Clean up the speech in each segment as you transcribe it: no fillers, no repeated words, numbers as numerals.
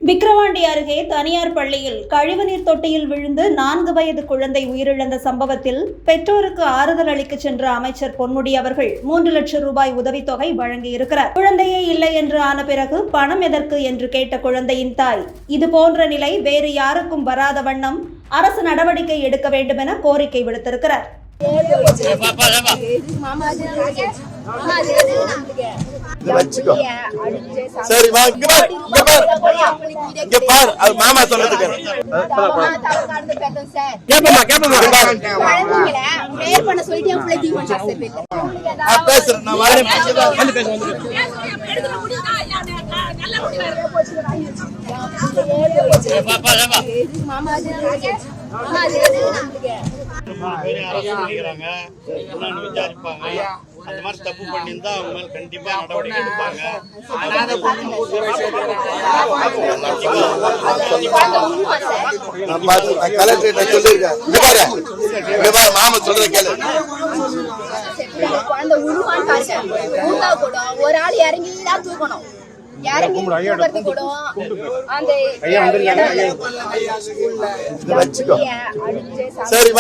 விக்கிரவாண்டி அருகே தனியார் பள்ளியில் கழிவுநீர் தொட்டியில் விழுந்து 4 வயது குழந்தை உயிரிழந்த சம்பவத்தில் பெற்றோருக்கு ஆறுதல் அளிக்க சென்ற அமைச்சர் பொன்முடி அவர்கள் 3 லட்சம் ரூபாய் உதவித்தொகை வழங்கியிருக்கிறார். குழந்தையே இல்லை என்று ஆன பிறகு பணம் எதற்கு என்று கேட்ட குழந்தையின் தாய், இதுபோன்ற நிலை வேறு யாருக்கும் வராத வண்ணம் அரசு நடவடிக்கை எடுக்க வேண்டும் என கோரிக்கை விடுத்திருக்கிறார். சரி மாமா சொல்றதுக்கு பேசுறேன் விசாரிப்பாங்க. அந்த மாதிரி தப்பு பண்ணியிருந்தா அவங்க மேல கண்டிப்பா நடவடிக்கை எடுப்பாங்க. கலெக்டர் சொல்லிருக்கேன். மாமா சொல்றத கேளு. ஒரு ஆள் இறங்கி தான் தூக்கணும். சரி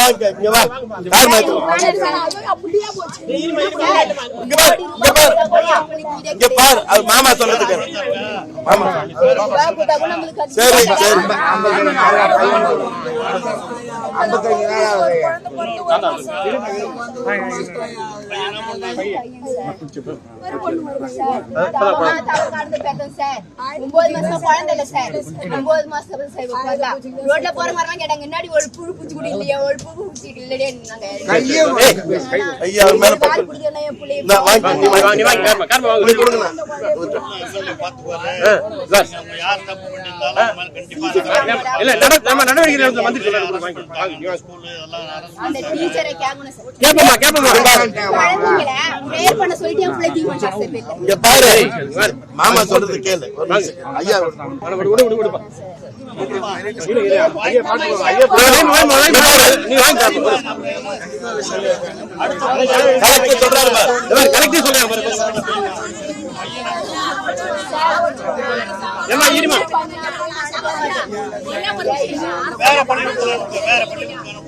மாமா சொல்றதுக்கு சரி சரி சார் 9 மாசம் குழந்தை இல்ல சார். 9 மாசம் ரோட்ல போற மாதிரி கேட்டாங்க, முன்னாடி ஒரு புழு பூச்சி கூட இல்லையா, ஒரு பூ பூச்சி இல்லையே. அந்த டீச்சரை கேட்கணும் சார். மாமா சொல்றது கேளு. ஐயா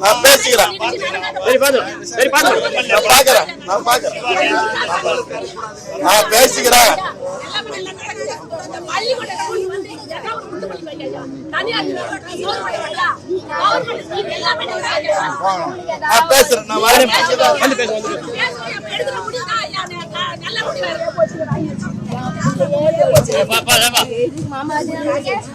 நான் பேசிக்கிறேன். நான் பேசிக்கிறேன். நான் பேசுறேன். நான் வரேன்.